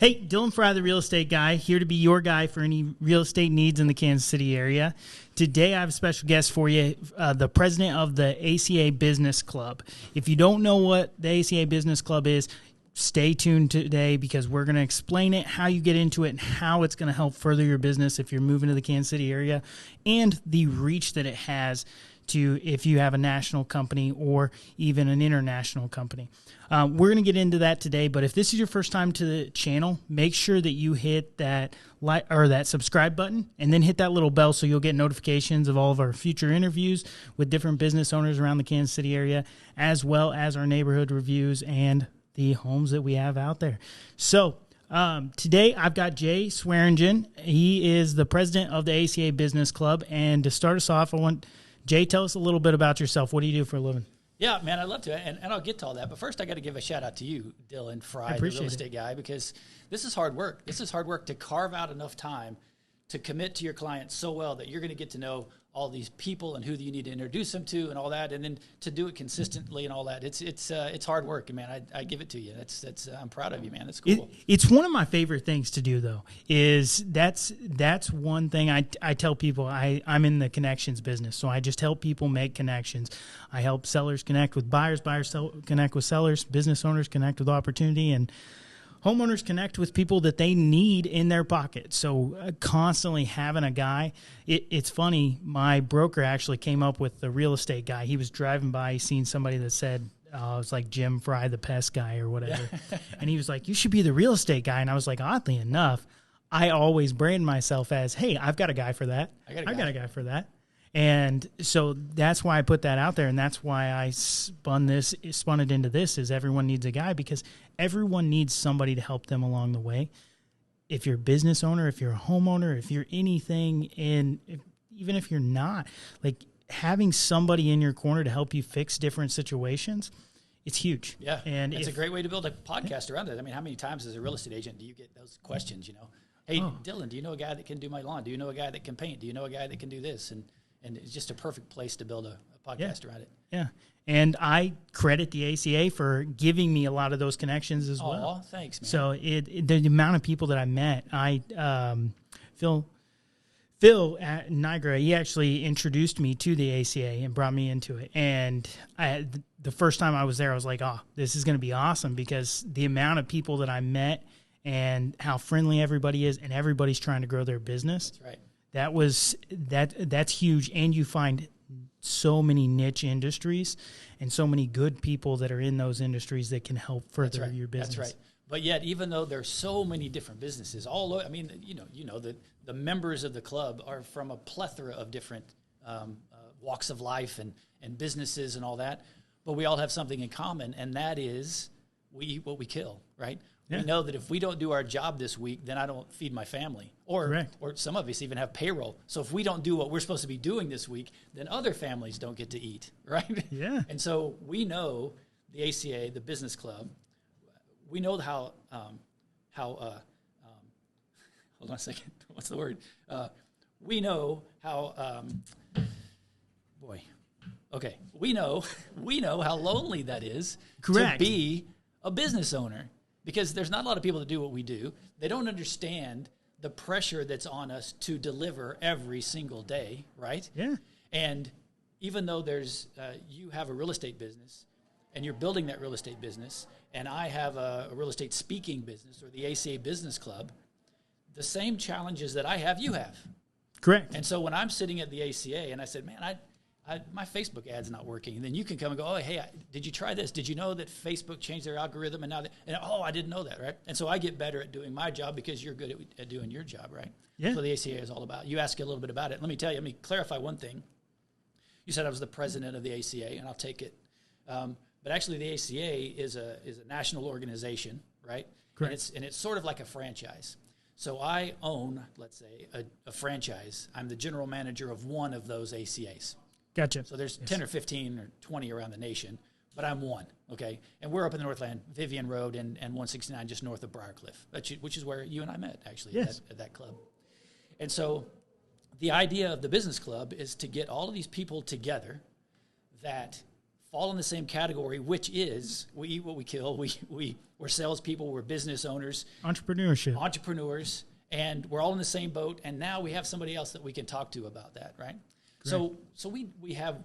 Hey, Dylan Fry, the real estate guy, here to be your guy for any real estate needs in the Kansas City area. Today, I have a special guest for you, the president of the ACA Business Club. If you don't know what the ACA Business Club is, stay tuned today because we're going to explain it, how you get into it, and how it's going to help further your business if you're moving to the Kansas City area, and the reach that it has to if you have a national company or even an international company. We're going to get into that today, but if this is your first time to the channel, make sure that you hit that like or that subscribe button and then hit that little bell so you'll get notifications of all of our future interviews with different business owners around the Kansas City area, as well as our neighborhood reviews and the homes that we have out there. So today I've got Jay Swearingen. He is the president of the ACA Business Club. And to start us off, I want Jay, tell us a little bit about yourself. What do you do for a living? Yeah, man, I'd love to, and I'll get to all that. But first, I got to give a shout out to you, Dylan Fry, the real estate guy, because this is hard work. This is hard work to carve out enough time to commit to your clients so well that you're going to get to know all these people and who you need to introduce them to and all that, and then to do it consistently and all that. It's hard work, and man, I give it to you. I'm proud of you, man. That's cool. It's one of my favorite things to do, though. That's one thing I tell people. I'm in the connections business, so I just help people make connections. I help sellers connect with buyers, connect with sellers, business owners connect with opportunity, and homeowners connect with people that they need in their pocket. So constantly having a guy, it's funny, my broker actually came up with the real estate guy. He was driving by, seen somebody that said, it was like Jim Fry, the pest guy or whatever. Yeah. And he was like, you should be the real estate guy. And I was like, oddly enough, I always brand myself as, hey, I've got a guy for that. I've got a guy for that. And so that's why I put that out there, and that's why I spun it into this, is everyone needs a guy, because everyone needs somebody to help them along the way. If you're a business owner, if you're a homeowner, if you're anything, even if you're not, like having somebody in your corner to help you fix different situations, it's huge. Yeah, and it's a great way to build a podcast around it. I mean, how many times as a real estate agent do you get those questions, Hey, Dylan, do you know a guy that can do my lawn? Do you know a guy that can paint? Do you know a guy that can do this? And it's just a perfect place to build a podcast around it. Yeah. And I credit the ACA for giving me a lot of those connections as well. Oh, thanks, man. So the amount of people that I met, Phil at Niagara, he actually introduced me to the ACA and brought me into it. And the first time I was there, I was like, this is going to be awesome, because the amount of people that I met and how friendly everybody is, and everybody's trying to grow their business. That's right. That's huge, and you find so many niche industries and so many good people that are in those industries that can help further your business. That's right. But yet, even though there's so many different businesses, that the members of the club are from a plethora of different walks of life and businesses and all that. But we all have something in common, and that is we eat what we kill, right? Yeah. We know that if we don't do our job this week, then I don't feed my family. Or some of us even have payroll. So if we don't do what we're supposed to be doing this week, then other families don't get to eat, right? Yeah. And so we know the ACA, the business club, we know how hold on a second. What's the word? We know how, we know how lonely that is to be a business owner. Because there's not a lot of people that do what we do. They don't understand the pressure that's on us to deliver every single day, right? Yeah. And even though you have a real estate business, and you're building that real estate business, and I have a real estate speaking business, or the ACA Business Club, the same challenges that I have, you have. Correct. And so when I'm sitting at the ACA, and I said, man, my Facebook ad's not working. And then you can come and go, did you try this? Did you know that Facebook changed their algorithm? And I didn't know that, right? And so I get better at doing my job because you're good at doing your job, right? Yeah. That's what the ACA is all about. You ask a little bit about it. Let me clarify one thing. You said I was the president of the ACA, and I'll take it. But actually the ACA is a national organization, right? Correct. And it's sort of like a franchise. So I own, let's say, a franchise. I'm the general manager of one of those ACAs. Gotcha. So there's 10 or 15 or 20 around the nation, but I'm one, okay? And we're up in the Northland, Vivian Road and 169 just north of Briarcliff, which is where you and I met, actually, at that club. And so the idea of the business club is to get all of these people together that fall in the same category, which is we eat what we kill. We're salespeople. We're business owners, entrepreneurs, and we're all in the same boat. And now we have somebody else that we can talk to about that, right? Great. So we have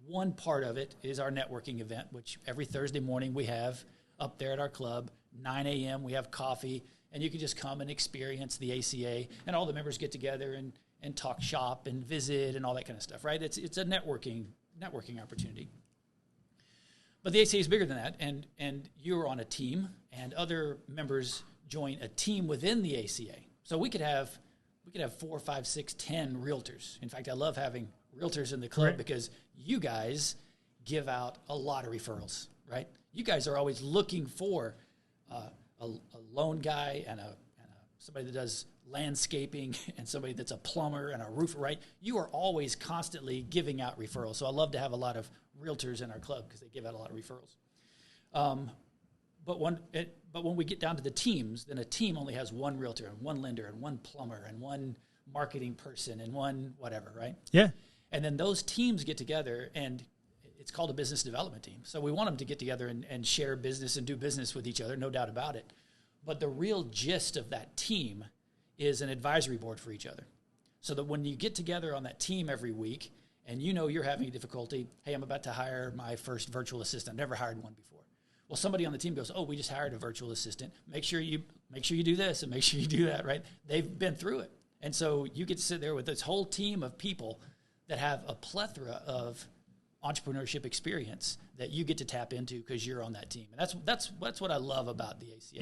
one part of it is our networking event, which every Thursday morning we have up there at our club, 9 a.m. We have coffee, and you can just come and experience the ACA, and all the members get together and talk shop and visit and all that kind of stuff, right? It's a networking opportunity. But the ACA is bigger than that, and you're on a team, and other members join a team within the ACA. So we could have 4, 5, 6, 10 realtors. In fact, I love having realtors in the club because you guys give out a lot of referrals, right? You guys are always looking for a loan guy and somebody that does landscaping and somebody that's a plumber and a roofer, right? You are always constantly giving out referrals. So I love to have a lot of realtors in our club because they give out a lot of referrals. But when we get down to the teams, then a team only has one realtor and one lender and one plumber and one marketing person and one whatever, right? Yeah. And then those teams get together, and it's called a business development team. So we want them to get together and share business and do business with each other, no doubt about it. But the real gist of that team is an advisory board for each other. So that when you get together on that team every week and you know you're having a difficulty, hey, I'm about to hire my first virtual assistant. I've never hired one before. Well, somebody on the team goes, oh, we just hired a virtual assistant. Make sure you do this and make sure you do that, right? They've been through it. And so you get to sit there with this whole team of people that have a plethora of entrepreneurship experience that you get to tap into because you're on that team. And that's what I love about the ACA.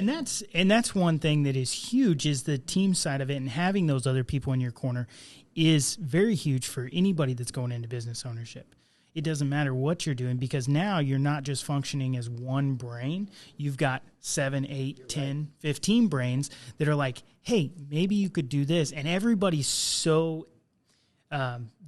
And that's one thing that is huge is the team side of it, and having those other people in your corner is very huge for anybody that's going into business ownership. It doesn't matter what you're doing because now you're not just functioning as one brain. You've got 7, 8, 10, 15 brains that are like, hey, maybe you could do this. And everybody's so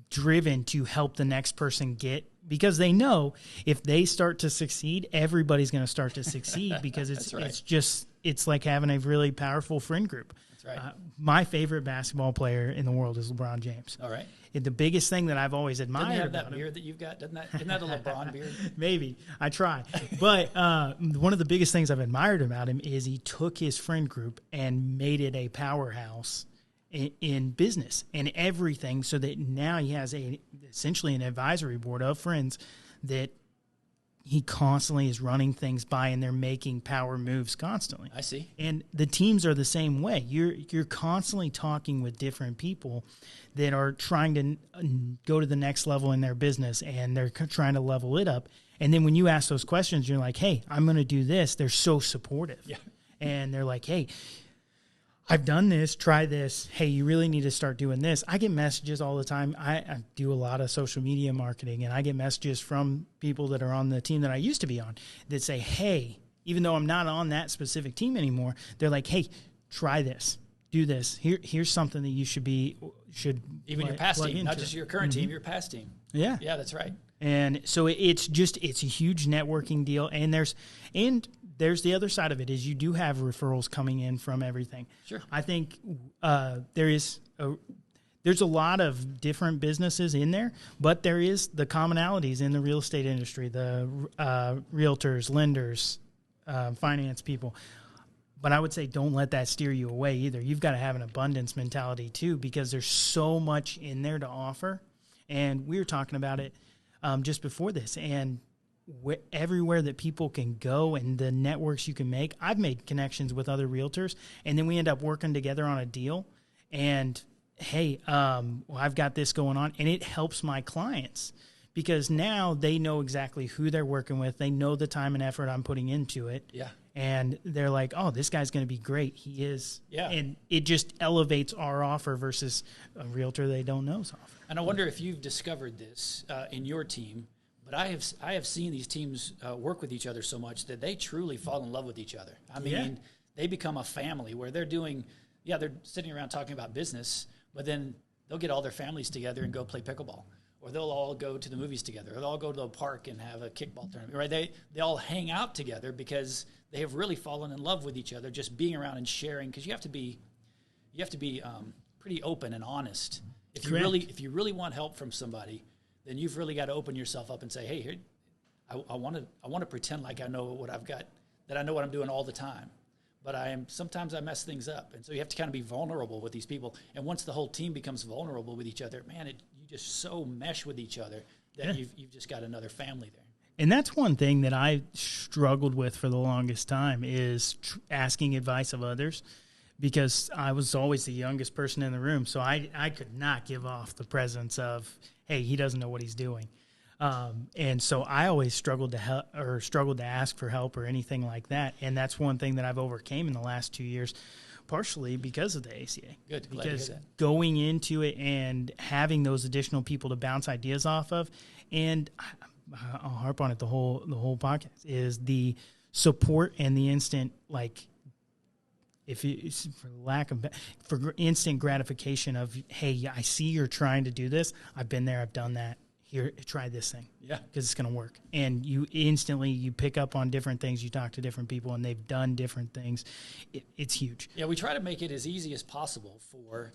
driven to help the next person get, because they know if they start to succeed, everybody's going to start to succeed because it's like having a really powerful friend group. That's right. My favorite basketball player in the world is LeBron James. All right. And the biggest thing that I've always admired Doesn't he have about that beard that you've got? Isn't that a LeBron beard? Maybe. I try. But one of the biggest things I've admired about him is he took his friend group and made it a powerhouse in business and everything, so that now he has essentially an advisory board of friends that he constantly is running things by, and they're making power moves constantly. I see. And the teams are the same way. You're constantly talking with different people that are trying to go to the next level in their business, and they're trying to level it up. And then when you ask those questions, you're like, hey, I'm going to do this. They're so supportive. Yeah. And they're like, hey, I've done this, try this. Hey, you really need to start doing this. I get messages all the time. I do a lot of social media marketing, and I get messages from people that are on the team that I used to be on that say, hey, even though I'm not on that specific team anymore, they're like, hey, try this, do this. Here's something that you should even your past team, not just your current team, your past team. Yeah. Yeah, that's right. And so it's a huge networking deal. And there's the other side of it is you do have referrals coming in from everything. Sure. I think there's a lot of different businesses in there, but there is the commonalities in the real estate industry, the realtors, lenders, finance people. But I would say don't let that steer you away either. You've got to have an abundance mentality too, because there's so much in there to offer. And we were talking about it just before this, and everywhere that people can go and the networks you can make. I've made connections with other realtors, and then we end up working together on a deal. And hey, I've got this going on, and it helps my clients because now they know exactly who they're working with. They know the time and effort I'm putting into it. Yeah. And they're like, oh, this guy's going to be great. He is. Yeah. And it just elevates our offer versus a realtor they don't know's offer. And I wonder if you've discovered this in your team, but I have seen these teams work with each other so much that they truly fall in love with each other. I mean, they become a family where they're sitting around talking about business, but then they'll get all their families together and go play pickleball. Or they'll all go to the movies together. Or they'll all go to the park and have a kickball tournament. Right? They all hang out together because they have really fallen in love with each other, just being around and sharing. Because you have to be pretty open and honest. If you really want help from somebody, then you've really got to open yourself up and say, hey, here, I want to pretend like I know what I've got, that I know what I'm doing all the time. But sometimes I mess things up. And so you have to kind of be vulnerable with these people. And once the whole team becomes vulnerable with each other, man, you just so mesh with each other that you've just got another family there. And that's one thing that I struggled with for the longest time is asking advice of others, because I was always the youngest person in the room. So I could not give off the presence of, hey, he doesn't know what he's doing. And so I always struggled to ask for help or anything like that. And that's one thing that I've overcame in the last 2 years, partially because of the ACA. Good. Glad because to hear that. going into it and having those additional people to bounce ideas off of, and I'll harp on it the whole podcast, is the support and the instant, like, for instant gratification of, hey, I see you're trying to do this. I've been there. I've done that. Here, try this thing. Yeah. Because it's going to work. And you pick up on different things. You talk to different people, and they've done different things. It's huge. Yeah, we try to make it as easy as possible for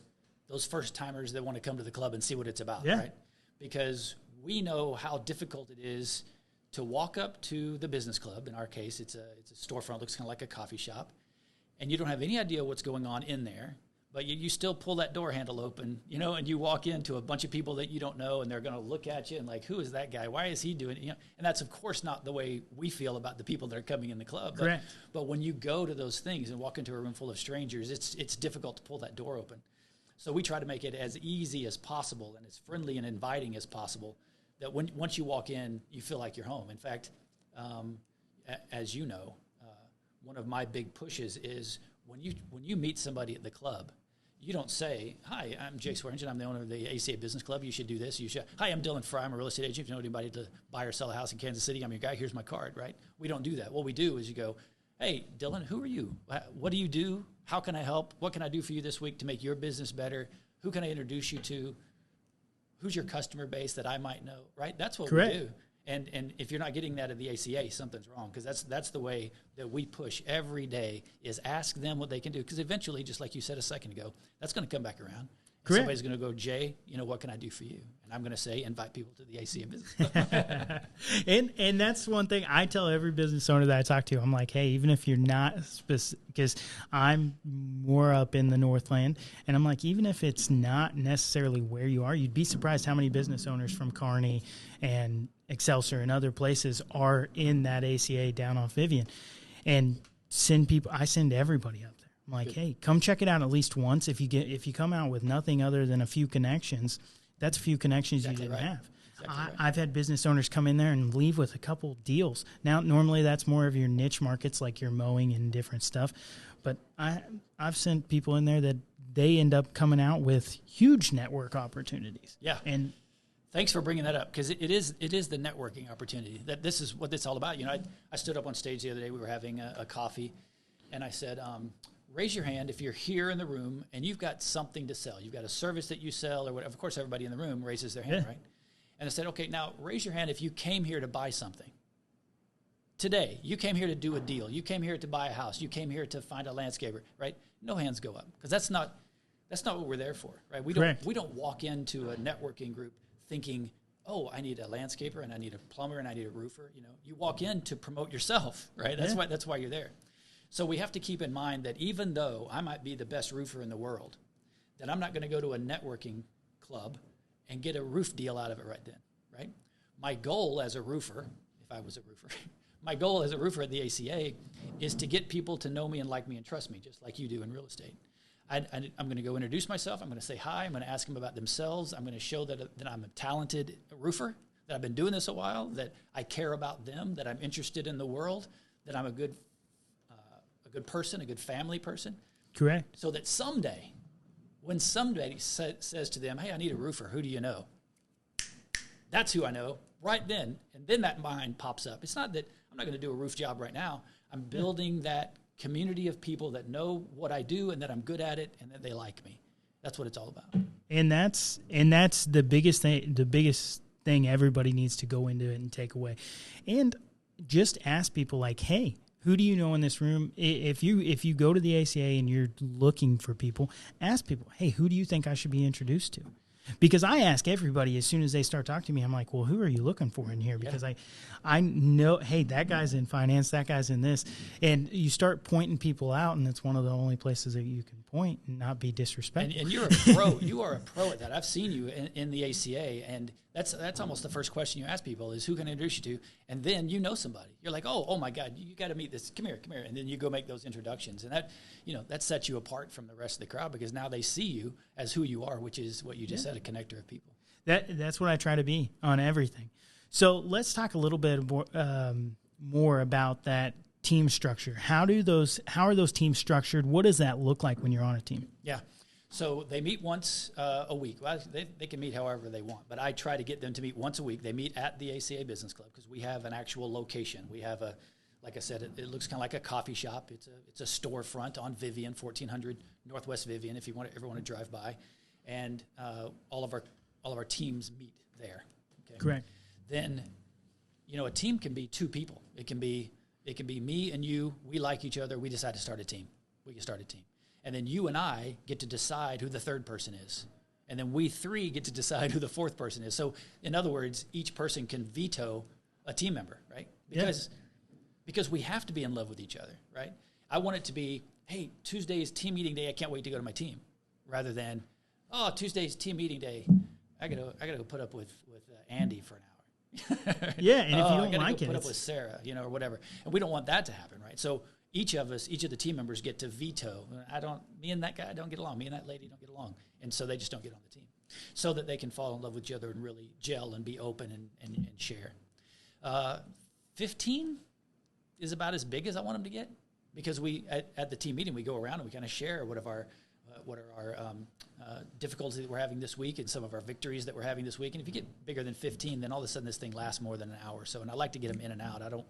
those first-timers that want to come to the club and see what it's about, right? Because we know how difficult it is to walk up to the business club. In our case, it's a storefront. Looks kind of like a coffee shop. And you don't have any idea what's going on in there. But you still pull that door handle open, and you walk into a bunch of people that you don't know, and they're going to look at you and like, who is that guy? Why is he doing it? And that's, of course, not the way we feel about the people that are coming in the club. Correct. But when you go to those things and walk into a room full of strangers, it's difficult to pull that door open. So we try to make it as easy as possible and as friendly and inviting as possible, that once you walk in, you feel like you're home. In fact, as you know, one of my big pushes is when you meet somebody at the club, you don't say, hi, I'm Jake Swearingen. I'm the owner of the ACA Business Club. You should do this. Hi, I'm Dylan Fry. I'm a real estate agent. If you know anybody to buy or sell a house in Kansas City, I'm your guy. Here's my card, right? We don't do that. What we do is you go, hey, Dylan, who are you? What do you do? How can I help? What can I do for you this week to make your business better? Who can I introduce you to? Who's your customer base that I might know, right? That's what Correct. we do. And if you're not getting that at the ACA, something's wrong, because that's the way that we push every day, is ask them what they can do, because eventually, just like you said a second ago, that's going to come back around. Correct. Somebody's going to go, Jay, what can I do for you? And I'm going to say, invite people to the ACA Business. and that's one thing I tell every business owner that I talk to. I'm like, hey, even if you're not specific, because I'm more up in the Northland, and I'm like, even if it's not necessarily where you are, you'd be surprised how many business owners from Kearney and Excelsior and other places are in that ACA down off Vivian, and I send everybody up there. I'm like, hey, come check it out at least once. If you come out with nothing other than a few connections, that's a few connections Exactly you didn't right. have. Exactly right. I've had business owners come in there and leave with a couple deals. Now, normally that's more of your niche markets, like your mowing and different stuff. But I've sent people in there that they end up coming out with huge network opportunities. Yeah. And thanks for bringing that up, because it is the networking opportunity. That this is what it's all about. I stood up on stage the other day. We were having a coffee, and I said, raise your hand if you're here in the room and you've got something to sell. You've got a service that you sell or whatever. Of course, everybody in the room raises their hand, right? And I said, okay, now raise your hand if you came here to buy something. Today, you came here to do a deal. You came here to buy a house. You came here to find a landscaper, right? No hands go up, because that's not what we're there for, right? We don't walk into a networking group thinking, oh, I need a landscaper and I need a plumber and I need a roofer. You walk in to promote yourself, right? That's why you're there. So we have to keep in mind that even though I might be the best roofer in the world, that I'm not going to go to a networking club and get a roof deal out of it right then, right? My goal as a roofer, if I was a roofer, my goal as a roofer at the ACA is to get people to know me and like me and trust me, just like you do in real estate. I'm going to go introduce myself. I'm going to say hi. I'm going to ask them about themselves. I'm going to show that I'm a talented roofer, that I've been doing this a while, that I care about them, that I'm interested in the world, that I'm a good person, a good family person. correct. So that someday, when somebody says to them, hey, I need a roofer, who do you know? That's who I know right then. And then that mind pops up. It's not that I'm not going to do a roof job right now. I'm building that community of people that know what I do and that I'm good at it and that they like me. That's what it's all about. And that's the biggest thing. The biggest thing everybody needs to go into it and take away, and just ask people like, "Hey, who do you know in this room?" If you go to the ACA and you're looking for people, ask people, "Hey, who do you think I should be introduced to?" Because I ask everybody as soon as they start talking to me, I'm like, well, who are you looking for in here? Because I know, hey, that guy's in finance, that guy's in this. And you start pointing people out, and it's one of the only places that you can point and not be disrespectful. And you're a pro. You are a pro at that. I've seen you in the ACA, and that's almost the first question you ask people is who can I introduce you to? And then you know somebody. You're like, oh my God, you got to meet this. Come here. And then you go make those introductions. And that sets you apart from the rest of the crowd because now they see you as who you are, which is what you just said, a connector of people. That's what I try to be on everything. So let's talk a little bit more about that team structure. How are those teams structured? What does that look like when you're on a team? Yeah. So they meet once a week. Well, they can meet however they want, but I try to get them to meet once a week. They meet at the ACA Business Club because we have an actual location. We have like I said, it looks kind of like a coffee shop. It's a storefront on Vivian, 1400 Northwest Vivian, if you ever want to drive by. And all of our teams meet there. Okay? Correct. Then, a team can be two people. It can be me and you. We like each other. We decide to start a team. We can start a team. And then you and I get to decide who the third person is. And then we three get to decide who the fourth person is. So, in other words, each person can veto a team member, right? Because we have to be in love with each other, right? I want it to be, hey, Tuesday is team meeting day. I can't wait to go to my team. Rather than, oh, Tuesday's team meeting day. I gotta go put up with Andy for an hour. Yeah, and if you don't like it, put up with Sarah, or whatever. And we don't want that to happen, right? So each of the team members get to veto. Me and that guy don't get along. Me and that lady don't get along, and so they just don't get on the team, so that they can fall in love with each other and really gel and be open and share. 15 is about as big as I want them to get, because we at the team meeting we go around and we kind of share what are our difficulties that we're having this week and some of our victories that we're having this week. And if you get bigger than 15, then all of a sudden this thing lasts more than an hour or so. And I like to get them in and out. I don't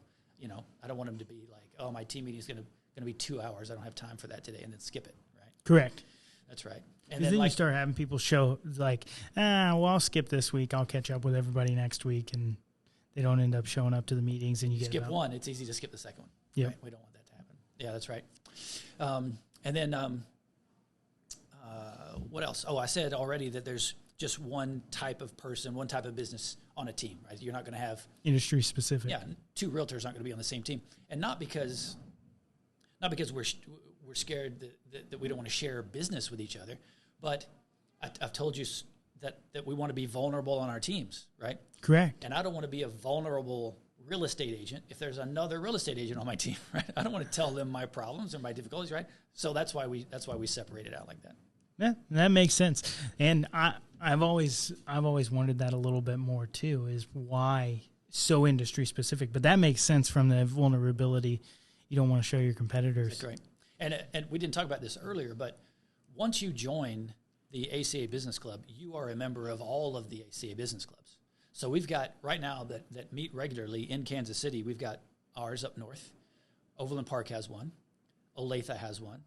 want them to be like, oh, my team meeting is going to be 2 hours. I don't have time for that today, and then skip it. Right? Correct. That's right. And then you start having people show like, I'll skip this week. I'll catch up with everybody next week, and they don't end up showing up to the meetings, and you get skip one. It's easy to skip the second one. Yeah, right? We don't want that to happen. Yeah, that's right. And then. What else? Oh, I said already that there's just one type of person, one type of business on a team, right? You're not going to have industry specific. Yeah, two realtors aren't going to be on the same team, and not because we're scared that we don't want to share business with each other, but I've told you that we want to be vulnerable on our teams, right? Correct. And I don't want to be a vulnerable real estate agent if there's another real estate agent on my team, right? I don't want to tell them my problems or my difficulties, right? So that's why we separate it out like that. Yeah, that makes sense. And I've always wondered that a little bit more too, is why so industry specific. But that makes sense from the vulnerability. You don't want to show your competitors. That's right. And we didn't talk about this earlier, but once you join the ACA Business Club, you are a member of all of the ACA Business Clubs. So we've got right now that meet regularly in Kansas City. We've got ours up north. Overland Park has one. Olathe has one.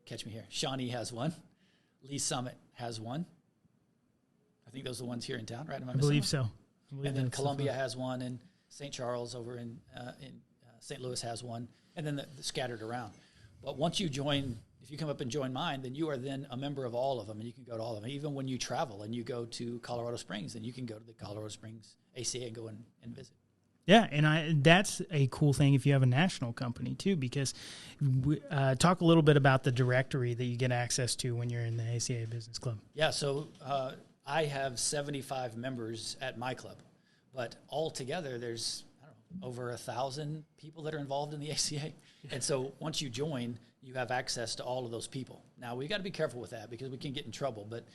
Catch me here. Shawnee has one. Lee Summit has one. I think those are the ones here in town, right? I believe so. And then Columbia has one, and St. Charles over in St. Louis has one, and then the scattered around. But once you join, if you come up and join mine, then you are then a member of all of them, and you can go to all of them. Even when you travel and you go to Colorado Springs, then you can go to the Colorado Springs ACA and go and visit. Yeah, and that's a cool thing if you have a national company too, because talk a little bit about the directory that you get access to when you're in the ACA Business Club. Yeah, so I have 75 members at my club, but altogether there's over 1,000 people that are involved in the ACA. And so once you join, you have access to all of those people. Now, we got to be careful with that because we can get in trouble, but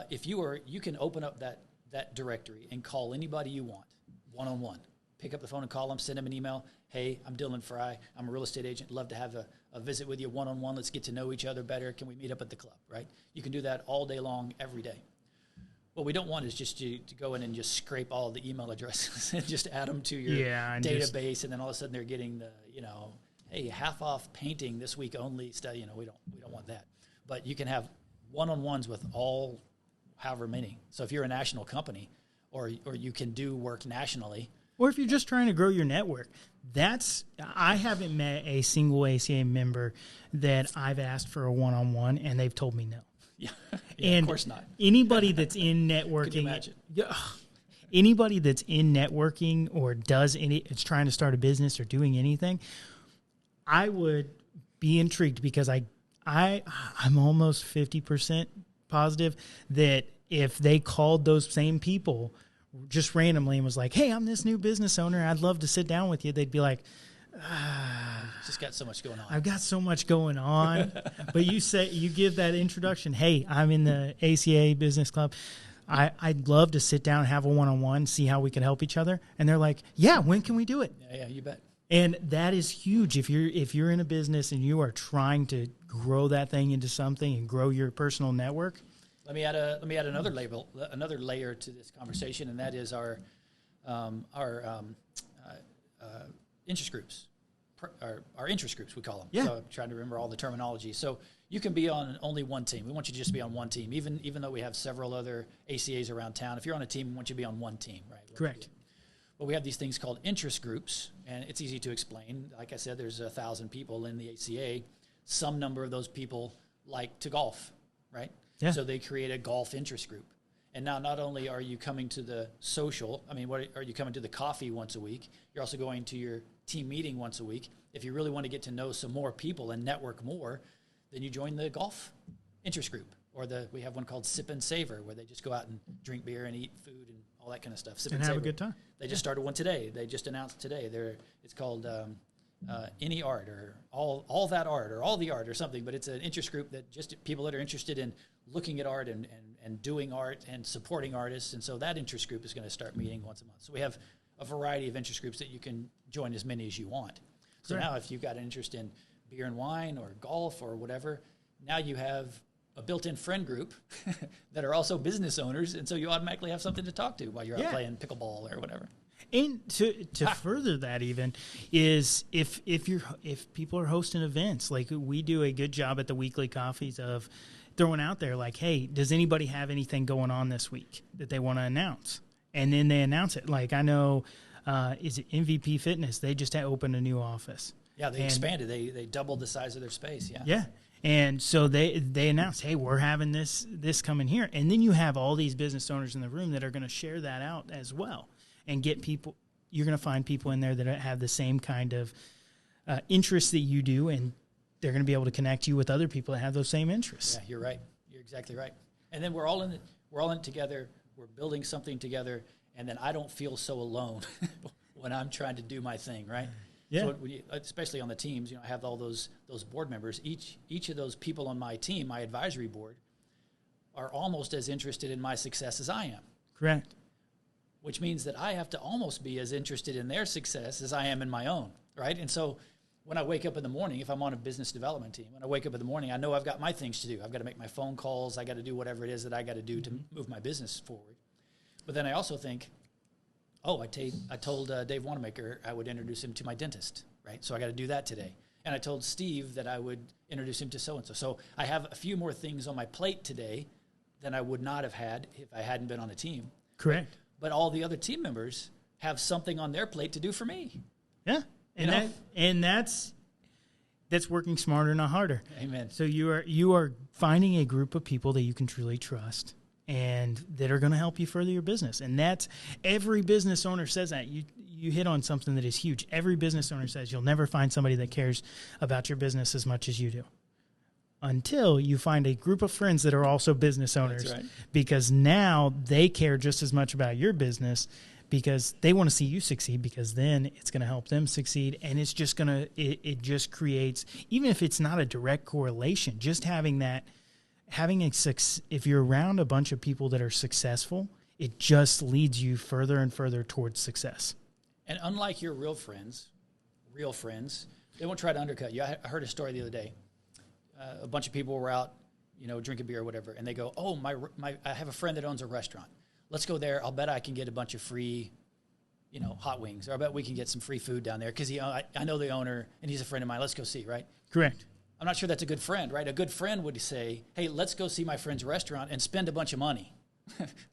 if you can open up that directory and call anybody you want, one-on-one. Pick up the phone and call them, send them an email. Hey, I'm Dylan Fry. I'm a real estate agent. Love to have a visit with you one-on-one. Let's get to know each other better. Can we meet up at the club, right? You can do that all day long, every day. What we don't want is just to go in and just scrape all the email addresses and just add them to your database, and then all of a sudden they're getting the, hey, half off painting this week only stuff. We don't want that. But you can have one-on-ones with all, however many. So if you're a national company, or you can do work nationally. Or if you're just trying to grow your network, I haven't met a single ACA member that I've asked for a one-on-one and they've told me no. Yeah, And of course not. Anybody that's in Could you networking, imagine? yeah, anybody that's in networking or it's trying to start a business or doing anything, I would be intrigued because I'm almost 50% positive that if they called those same people just randomly and was like, "Hey, I'm this new business owner. I'd love to sit down with you," they'd be like, Just got so much going on. "I've got so much going on." But you give that introduction, "Hey, I'm in the ACA Business Club. I'd love to sit down and have a one-on-one, see how we can help each other." And they're like, "Yeah, when can we do it?" Yeah, you bet. And that is huge. If you're in a business and you are trying to grow that thing into something and grow your personal network. Let me add another layer to this conversation, and that is our interest groups. Our interest groups, we call them. Yeah. So I'm trying to remember all the terminology. So you can be on only one team. We want you to just be on one team, even though we have several other ACAs around town. If you're on a team, we want you to be on one team, right? Correct. But we have these things called interest groups, and it's easy to explain. Like I said, there's 1,000 people in the ACA. Some number of those people like to golf, right? Yeah. So they create a golf interest group. And now not only are you coming to the social, are you coming to the coffee once a week? You're also going to your team meeting once a week. If you really want to get to know some more people and network more, then you join the golf interest group. Or we have one called Sip and Savor, where they just go out and drink beer and eat food and all that kind of stuff. Sip And have a good time. They just started one today. They just announced today. It's called Any Art or All That Art or All the Art or something. But it's an interest group that just people that are interested in looking at art and doing art and supporting artists. And so that interest group is going to start meeting once a month. So we have a variety of interest groups that you can join as many as you want. So Correct. now if you've got an interest in beer and wine or golf or whatever, now you have a built-in friend group that are also business owners, and so you automatically have something to talk to while you're out playing pickleball or whatever. And to further that even is if people are hosting events, like we do a good job at the weekly coffees of throwing out there like, "Hey, does anybody have anything going on this week that they want to announce?" And then they announce it. Like I know, is it MVP Fitness? They just opened a new office. Yeah, they expanded. They doubled the size of their space. Yeah. Yeah. And so they announced, "Hey, we're having this coming here." And then you have all these business owners in the room that are going to share that out as well and get people. You're going to find people in there that have the same kind of interests that you do, and they're going to be able to connect you with other people that have those same interests. Yeah, you're right. You're exactly right. And then we're all in it together. We're building something together, and then I don't feel so alone when I'm trying to do my thing, right? Yeah. So especially on the teams, I have all those board members. Each of those people on my team, my advisory board, are almost as interested in my success as I am. Correct. Which means that I have to almost be as interested in their success as I am in my own, right? And so when I wake up in the morning, if I'm on a business development team, when I wake up in the morning, I know I've got my things to do. I've got to make my phone calls. I got to do whatever it is that I got to do to move my business forward. But then I also think, I told Dave Wanamaker I would introduce him to my dentist, right? So I got to do that today. And I told Steve that I would introduce him to so-and-so. So I have a few more things on my plate today than I would not have had if I hadn't been on a team. Correct. But all the other team members have something on their plate to do for me. Yeah. And that's working smarter, not harder. Amen. So you are finding a group of people that you can truly trust and that are going to help you further your business. And that's every business owner says that. You hit on something that is huge. Every business owner says you'll never find somebody that cares about your business as much as you do. Until you find a group of friends that are also business owners. That's right. Because now they care just as much about your business because they want to see you succeed, because then it's going to help them succeed. And it's just it just creates, even if it's not a direct correlation, just if you're around a bunch of people that are successful, it just leads you further and further towards success. And unlike your real friends, they won't try to undercut you. I heard a story the other day. A bunch of people were out, drinking beer or whatever, and they go, "Oh, I have a friend that owns a restaurant. Let's go there. I'll bet I can get a bunch of free, hot wings, or I bet we can get some free food down there because I know the owner and he's a friend of mine. Let's go see, right?" Correct. I'm not sure that's a good friend, right? A good friend would say, "Hey, let's go see my friend's restaurant and spend a bunch of money.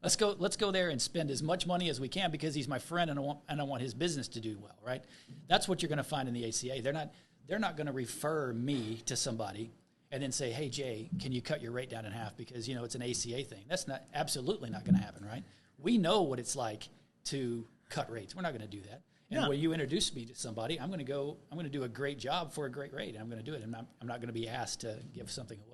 Let's go there and spend as much money as we can because he's my friend and I want his business to do well," right? That's what you're going to find in the ACA. They're not going to refer me to somebody and then say, hey, Jay, can you cut your rate down in half because, it's an ACA thing. That's absolutely not going to happen, right? We know what it's like to cut rates. We're not going to do that. And when you introduce me to somebody, I'm going to do a great job for a great rate, and I'm going to do it. I'm not going to be asked to give something away.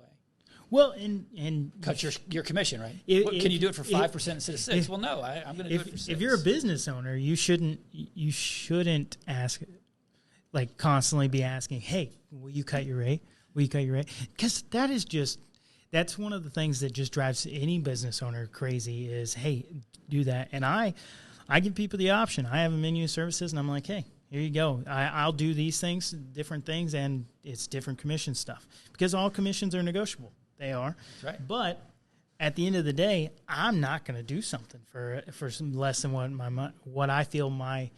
Well, and cut your commission, right? Can you do it for 5% instead of 6%? Well, no, I'm going to do it for 6%. If you're a business owner, you shouldn't ask, like constantly be asking, hey, will you cut your rate? Will you cut your rate? Because that's one of the things that just drives any business owner crazy is, hey, do that. And I give people the option. I have a menu of services, and I'm like, hey, here you go. I'll do these things, different things, and it's different commission stuff because all commissions are negotiable. They are. That's right. But at the end of the day, I'm not going to do something for some less than what I feel my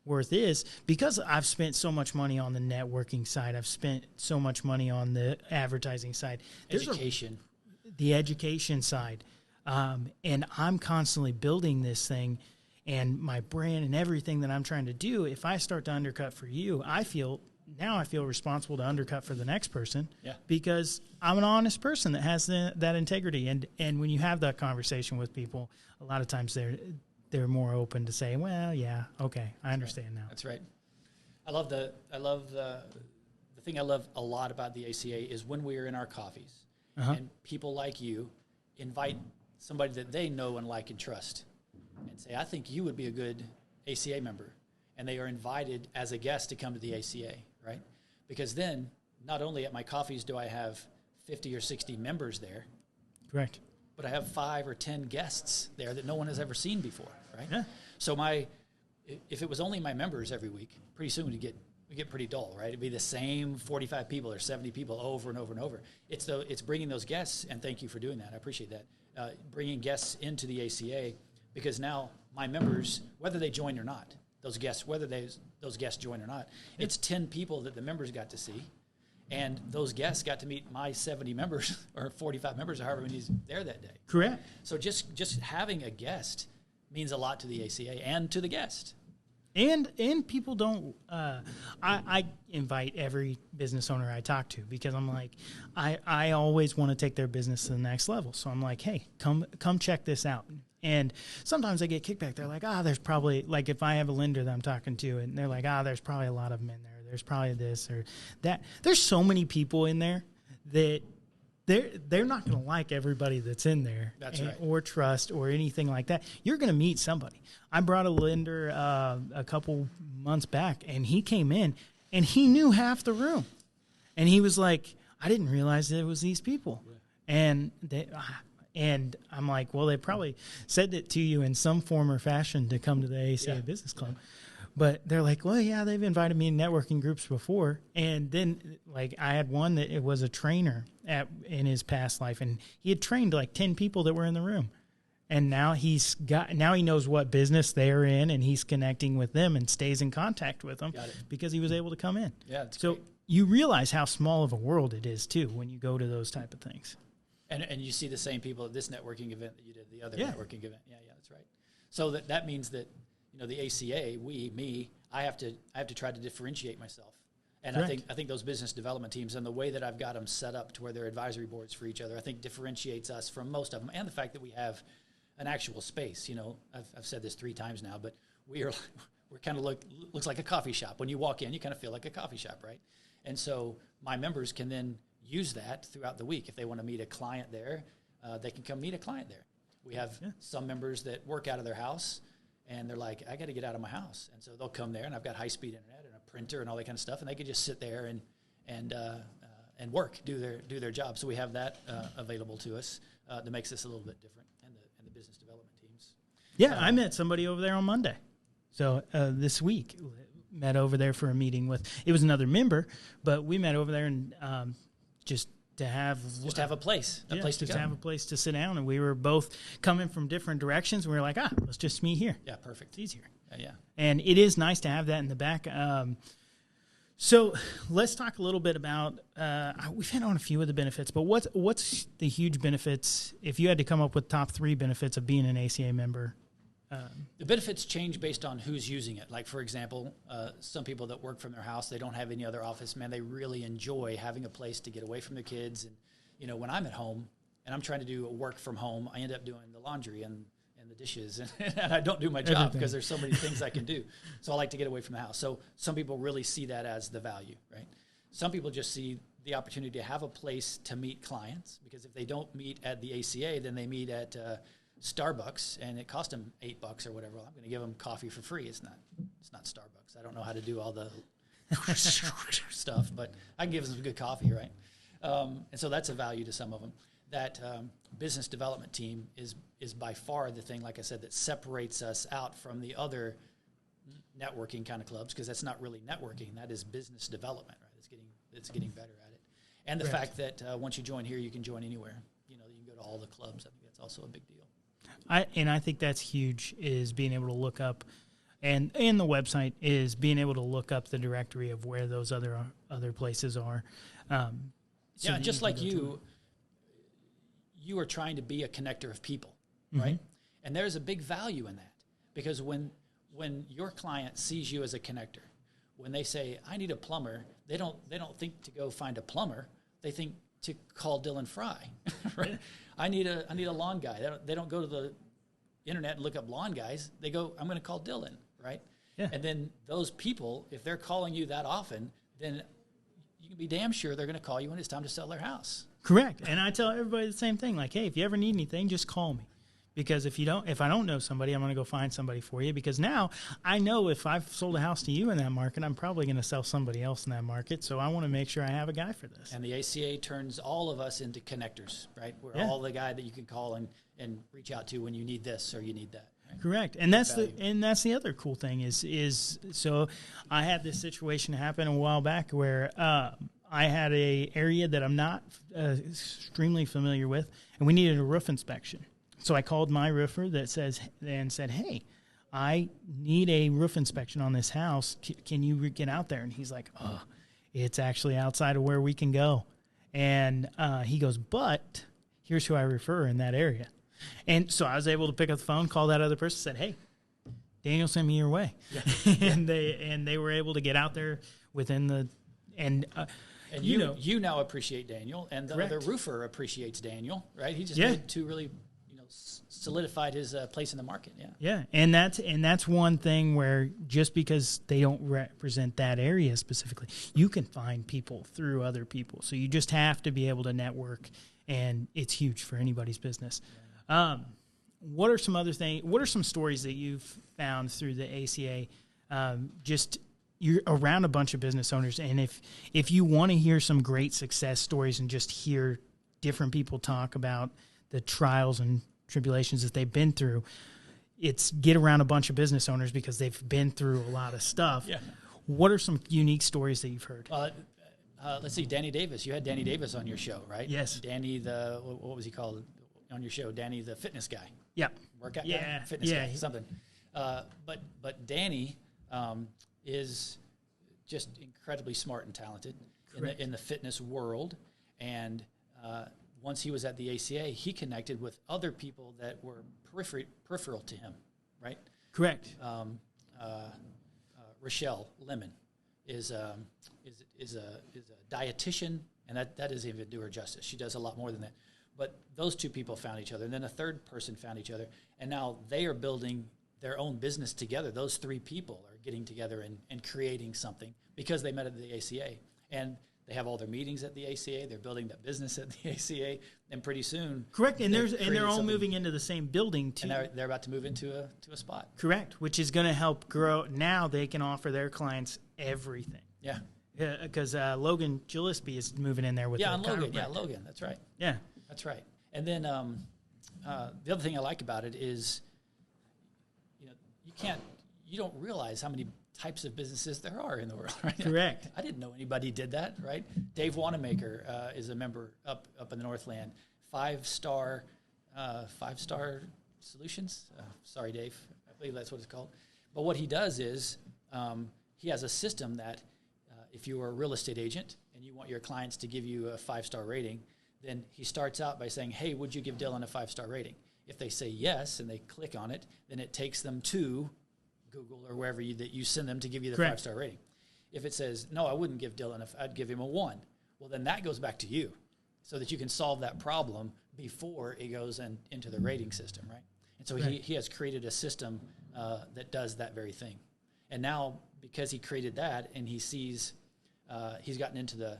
worth is because I've spent so much money on the networking side. I've spent so much money on the advertising side. The education side. And I'm constantly building this thing and my brand and everything that I'm trying to do. If I start to undercut for you, I feel responsible to undercut for the next person because I'm an honest person that has that integrity. And when you have that conversation with people, a lot of times they're more open to say, well, yeah, okay, I understand now. That's right. I love the thing I love a lot about the ACA is when we are in our coffees and people like you invite somebody that they know and like and trust and say, I think you would be a good ACA member. And they are invited as a guest to come to the ACA, right? Because then not only at my coffees do I have 50 or 60 members there. Correct. But I have 5 or 10 guests there that no one has ever seen before, right? Yeah. So if it was only my members every week, pretty soon we get pretty dull, right? It'd be the same 45 people or 70 people over and over and over. It's bringing those guests, and thank you for doing that. I appreciate that. Bringing guests into the ACA because now my members, whether they join or not, those guests join or not, it's 10 people that the members got to see, and those guests got to meet my 70 members or 45 members or however many is there that day. Correct. So just having a guest means a lot to the ACA and to the guest. And people don't. I invite every business owner I talk to because I'm like, I always want to take their business to the next level. So I'm like, hey, come check this out. And sometimes I get kickback. They're like, there's probably, like if I have a lender that I'm talking to and they're like, there's probably a lot of them in there. There's probably this or that. There's so many people in there that they're not going to like everybody that's in there. That's right. Or trust or anything like that. You're going to meet somebody. I brought a lender a couple months back, and he came in, and he knew half the room. And he was like, I didn't realize that it was these people. Yeah. And I'm like, well, they probably said it to you in some form or fashion to come to the ACA Business Club. But they're like, well, yeah, they've invited me in networking groups before. And then, like, I had one that it was a trainer in his past life, and he had trained like 10 people that were in the room. And now he knows what business they're in, and he's connecting with them and stays in contact with them because he was able to come in. Yeah, so great. You realize how small of a world it is too when you go to those type of things. And you see the same people at this networking event that you did the other networking event. Yeah, that's right. So that means that the ACA, I have to try to differentiate myself. And correct. I think those business development teams and the way that I've got them set up to where they're advisory boards for each other, I think differentiates us from most of them. And the fact that we have an actual space. I've said this 3 times now, but we're kind of looks like a coffee shop. When you walk in, you kind of feel like a coffee shop, right? And so my members can then use that throughout the week. If they want to meet a client there, they can come meet a client there. We have some members that work out of their house, and they're like, I got to get out of my house. And so they'll come there, and I've got high-speed internet and a printer and all that kind of stuff, and they can just sit there and work, do their job. So we have that available to us that makes this a little bit different, and the business development teams. Yeah, I met somebody over there on Monday. So this week, met over there for a meeting with, it was another member, but we met over there and just to have a place to go. Have a place to sit down, and we were both coming from different directions. We were like, let's just meet here. Yeah, perfect. It's easier. Yeah. And it is nice to have that in the back. So let's talk a little bit about, we've hit on a few of the benefits, but what's the huge benefits, if you had to come up with top 3 benefits of being an ACA member, The benefits change based on who's using it. Like, for example, some people that work from their house, they don't have any other office. Man, they really enjoy having a place to get away from their kids. And, you know, when I'm at home and I'm trying to do a work from home, I end up doing the laundry and the dishes. And I don't do my job because there's so many things I can do. So I like to get away from the house. So some people really see that as the value, right? Some people just see the opportunity to have a place to meet clients, because if they don't meet at the ACA, then they meet at Starbucks, and it cost them $8 or whatever. Well, I'm going to give them coffee for free. It's not Starbucks. I don't know how to do all the stuff, but I can give them some good coffee, right? And so that's a value to some of them. That business development team is by far the thing, like I said, that separates us out from the other networking kind of clubs, because that's not really networking. That is business development, right? It's getting better at it. And the fact that once you join here, you can join anywhere. You know, you can go to all the clubs. I think that's also a big deal. I think that's huge, is being able to look up, and the website is being able to look up the directory of where those other places are. So just like you are trying to be a connector of people, right? And there's a big value in that, because when your client sees you as a connector, when they say, I need a plumber, they don't think to go find a plumber. They think to call Dylan Fry, right? I need a lawn guy. They don't go to the internet and look up lawn guys. They go, I'm going to call Dylan, right? Yeah. And then those people, if they're calling you that often, then you can be damn sure they're going to call you when it's time to sell their house. Correct. And I tell everybody the same thing. Like, hey, if you ever need anything, just call me. Because if I don't know somebody, I'm going to go find somebody for you. Because now I know if I've sold a house to you in that market, I'm probably going to sell somebody else in that market. So I want to make sure I have a guy for this. And the ACA turns all of us into connectors, right? We're all the guy that you can call and reach out to when you need this or you need that. Right? Correct. And that's the other cool thing is so I had this situation happen a while back where I had a area that I'm not extremely familiar with, and we needed a roof inspection. So I called my roofer that said, hey, I need a roof inspection on this house. Can you get out there? And he's like, oh, it's actually outside of where we can go. And he goes, but here's who I refer in that area. And so I was able to pick up the phone, call that other person, said, hey, Daniel sent me your way. Yeah. and they were able to get out there within the and you now appreciate Daniel, and the other roofer appreciates Daniel, right? He just made two really solidified his place in the market. Yeah. And that's one thing where just because they don't represent that area specifically, you can find people through other people. So you just have to be able to network, and it's huge for anybody's business. What are some other things? What are some stories that you've found through the ACA? Just you're around a bunch of business owners, and if you want to hear some great success stories and just hear different people talk about the trials and tribulations that they've been through, it's get around a bunch of business owners because they've been through a lot of stuff. Yeah. What are some unique stories that you've heard? Let's see, Danny Davis. You had Danny Davis on your show, right? Yes. Danny, what was he called on your show? Danny, the fitness guy. Yeah. Workout guy? Fitness guy, something. But Danny is just incredibly smart and talented in the fitness world. And once he was at the ACA, he connected with other people that were peripheral to him, right? Correct. Rochelle Lemon is a dietitian, and that doesn't even do her justice. She does a lot more than that. But those two people found each other, and then a third person found each other, and now they are building their own business together. Those three people are getting together and creating something because they met at the ACA. And they have all their meetings at the ACA. They're building that business at the ACA, and pretty soon, correct. And they're all moving into the same building too. And they're about to move into a spot. Correct, which is going to help grow. Now they can offer their clients everything. Yeah, because Logan Gillespie is moving in there with Logan. Yeah, Logan. That's right. Yeah, that's right. And then the other thing I like about it is, you don't realize how many types of businesses there are in the world, right? Correct. I didn't know anybody did that, right? Dave Wanamaker is a member up in the Northland. 5-star Solutions. Sorry, Dave. I believe that's what it's called. But what he does is he has a system that if you are a real estate agent and you want your clients to give you a 5-star rating, then he starts out by saying, hey, would you give Dylan a 5-star rating? If they say yes and they click on it, then it takes them to Google or wherever that you send them to give you the Correct. 5-star rating. If it says, no, I wouldn't give Dylan, I'd give him a 1, well, then that goes back to you so that you can solve that problem before it goes into the rating system, right? And so he has created a system that does that very thing. And now, because he created that and he sees he's gotten into the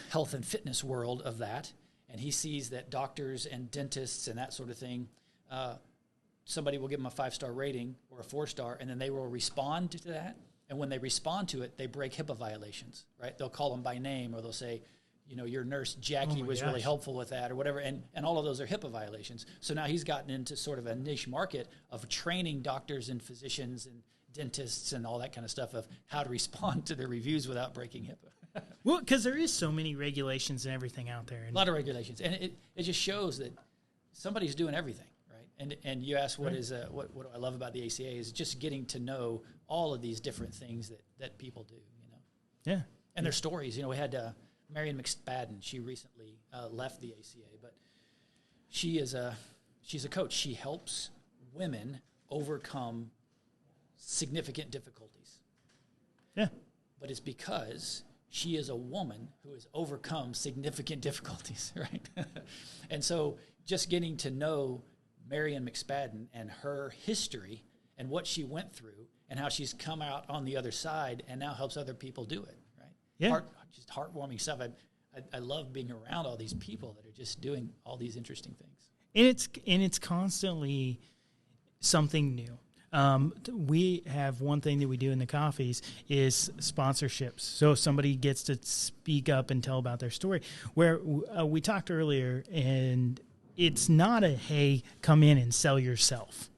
health and fitness world of that, and he sees that doctors and dentists and that sort of thing, somebody will give them a 5-star rating or a 4-star, and then they will respond to that. And when they respond to it, they break HIPAA violations, right? They'll call them by name, or they'll say, your nurse Jackie was really helpful with that, or whatever. And all of those are HIPAA violations. So now he's gotten into sort of a niche market of training doctors and physicians and dentists and all that kind of stuff of how to respond to their reviews without breaking HIPAA. Well, because there is so many regulations and everything out there. A lot of regulations. And it just shows that somebody's doing everything, right? And you ask what do I love about the ACA is just getting to know all of these different things that people do, Yeah. And their stories. We had Marion McSpadden. She recently left the ACA, but she's a coach. She helps women overcome significant difficulties. Yeah. But it's because she is a woman who has overcome significant difficulties, right? And so just getting to know Marion McSpadden and her history and what she went through and how she's come out on the other side and now helps other people do it, right? Yeah. Just heartwarming stuff. I love being around all these people that are just doing all these interesting things. And it's constantly something new. We have one thing that we do in the coffees is sponsorships. So if somebody gets to speak up and tell about their story, where we talked earlier, and it's not a, hey, come in and sell yourself.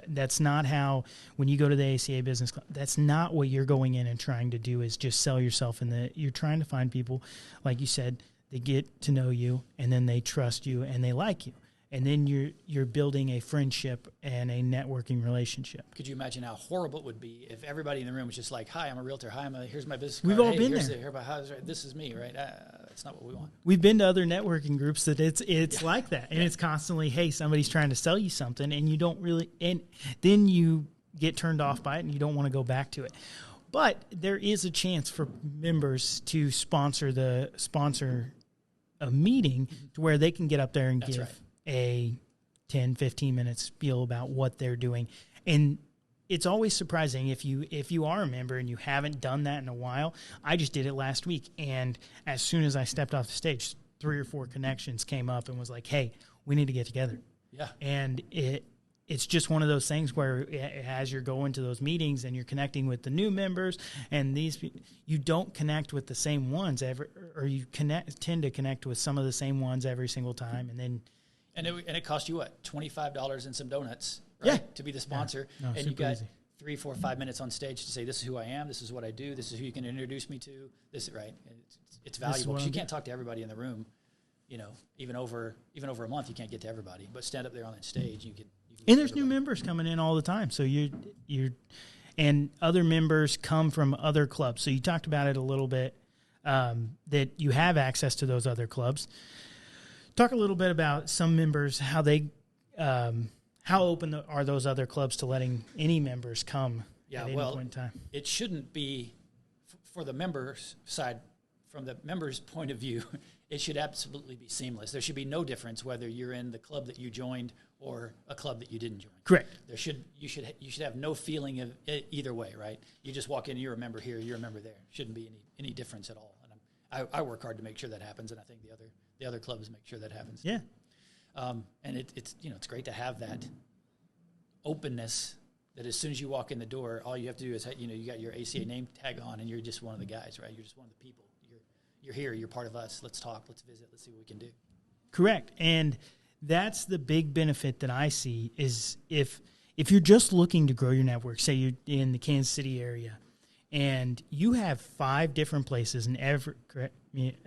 That's not how, when you go to the ACA Business Club, that's not what you're going in and trying to do, is just sell yourself. And you're trying to find people, like you said, they get to know you, and then they trust you, and they like you. And then you're building a friendship and a networking relationship. Could you imagine how horrible it would be if everybody in the room was just like, hi, I'm a realtor. Hi, here's my business card. We've all hey, been here's there. This is me, right? That's not what we want. We've been to other networking groups that it's like that. And it's constantly, hey, somebody's trying to sell you something, and you don't really, and then you get turned off by it and you don't want to go back to it. But there is a chance for members to sponsor a meeting to where they can get up there and That's give right. a 10, 15-minute spiel about what they're doing. And it's always surprising if you are a member and you haven't done that in a while. I just did it last week, and as soon as I stepped off the stage, 3 or 4 connections came up and was like, hey, we need to get together. Yeah. And it's just one of those things where as you're going to those meetings and you're connecting with the new members, and you don't connect with the same ones or you tend to connect with some of the same ones every single time, and then And it cost you what, $25 and some donuts, right? To be the sponsor. Yeah. No, and you super got easy. 3, 4, 5 minutes on stage to say, this is who I am, this is what I do, this is who you can introduce me to. This right. It's valuable because you can't talk to everybody in the room. Even over a month, you can't get to everybody. But stand up there on that stage, you can. And there's new members coming in all the time. So and other members come from other clubs. So you talked about it a little bit, that you have access to those other clubs. Talk a little bit about some members, how they, how open are those other clubs to letting any members come at any point in time? It shouldn't be, for the members' side, from the members' point of view, it should absolutely be seamless. There should be no difference whether you're in the club that you joined or a club that you didn't join. Correct. You should have no feeling of it either way, right? You just walk in, you're a member here, you're a member there. Shouldn't be any difference at all. And I work hard to make sure that happens, and I think the other clubs make sure that happens. Yeah. And it's great to have that openness that as soon as you walk in the door, all you have to do is you got your ACA name tag on, and you're just one of the guys, right? You're just one of the people. You're here. You're part of us. Let's talk. Let's visit. Let's see what we can do. Correct. And that's the big benefit that I see is if you're just looking to grow your network, say you're in the Kansas City area, and you have 5 different places, and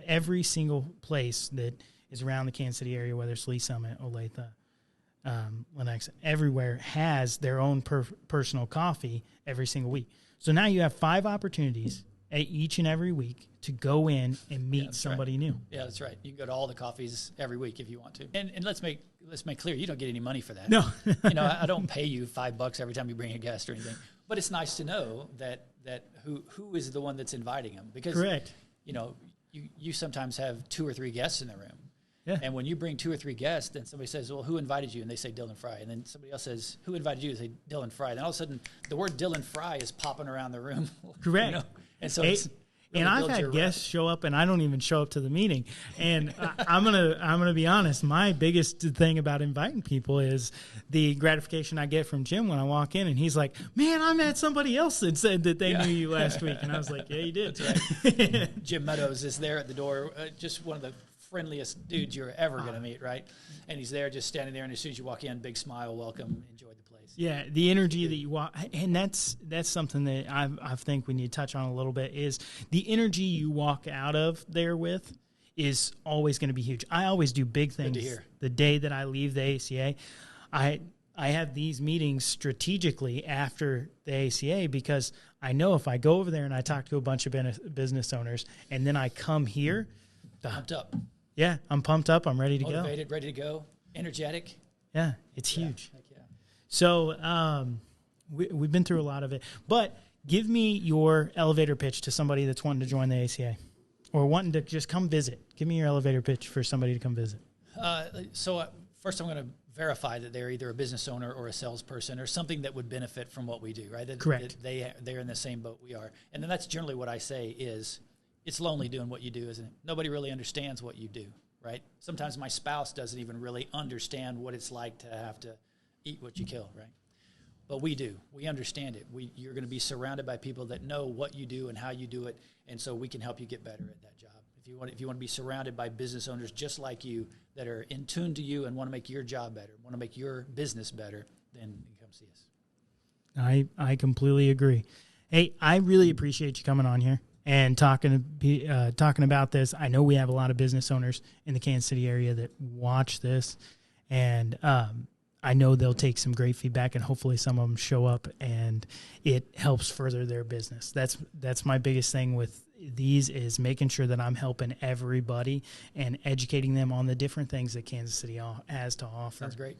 every single place that is around the Kansas City area, whether it's Lee Summit, Olathe, Lenox, everywhere has their own personal coffee every single week. So now you have 5 opportunities each and every week to go in and meet somebody new. Yeah, that's right. You can go to all the coffees every week if you want to. And let's make clear, you don't get any money for that. No. I don't pay you $5 every time you bring a guest or anything. But it's nice to know that who is the one that's inviting them. Because, correct. You sometimes have 2 or 3 guests in the room. Yeah. And when you bring 2 or 3 guests, then somebody says, well, who invited you? And they say Dylan Fry. And then somebody else says, who invited you? They say Dylan Fry. Then all of a sudden, the word Dylan Fry is popping around the room. Correct. And so it's really, and I've had guests show up, and I don't even show up to the meeting. And I'm gonna be honest. My biggest thing about inviting people is the gratification I get from Jim when I walk in, and he's like, "Man, I met somebody else that said that they knew you last week," and I was like, "Yeah, you did." That's right. Jim Meadows is there at the door, just one of the friendliest dudes you're ever going to meet, right? And he's there, just standing there, and as soon as you walk in, big smile, welcome, enjoy the place. Yeah, the energy that you walk, and that's something that I think we need to touch on a little bit, is the energy you walk out of there with is always going to be huge. I always do big things the day that I leave the ACA. I have these meetings strategically after the ACA because I know if I go over there and I talk to a bunch of business owners and then I come here, pumped up. Yeah, I'm pumped up. I'm ready to Motivated, ready to go, energetic. Yeah, it's huge. Heck yeah. So we've been through a lot of it. But give me your elevator pitch to somebody that's wanting to join the ACA or wanting to just come visit. Give me your elevator pitch for somebody to come visit. First I'm going to verify that they're either a business owner or a salesperson or something that would benefit from what we do, right? Correct. They're in the same boat we are. And then that's generally what I say is, it's lonely doing what you do, isn't it? Nobody really understands what you do, right? Sometimes my spouse doesn't even really understand what it's like to have to eat what you kill, right? But we do. We understand it. You're going to be surrounded by people that know what you do and how you do it, and so we can help you get better at that job. If you want to be surrounded by business owners just like you that are in tune to you and want to make your job better, want to make your business better, then come see us. I completely agree. Hey, I really appreciate you coming on here and talking about this. I know we have a lot of business owners in the Kansas City area that watch this, and I know they'll take some great feedback, and hopefully some of them show up, and it helps further their business. That's my biggest thing with these, is making sure that I'm helping everybody and educating them on the different things that Kansas City has to offer. Sounds great.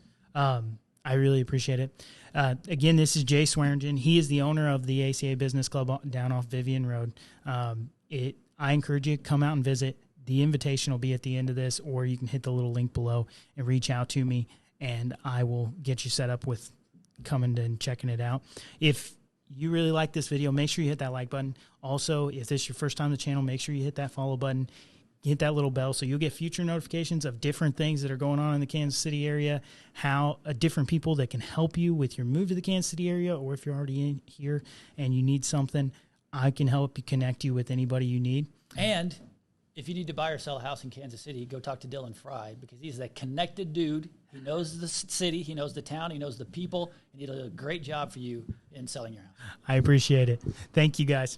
I really appreciate it. Again, this is Jay Swearingen. He is the owner of the ACA Business Club down off Vivian Road. I encourage you to come out and visit. The invitation will be at the end of this, or you can hit the little link below and reach out to me, and I will get you set up with coming and checking it out. If you really like this video, make sure you hit that like button. Also, if this is your first time on the channel, make sure you hit that follow button. Hit that little bell so you'll get future notifications of different things that are going on in the Kansas City area, how different people that can help you with your move to the Kansas City area, or if you're already in here and you need something, I can help you connect you with anybody you need. And if you need to buy or sell a house in Kansas City, go talk to Dylan Fry, because he's that connected dude. He knows the city, he knows the town, he knows the people, and he'll do a great job for you in selling your house. I appreciate it. Thank you, guys.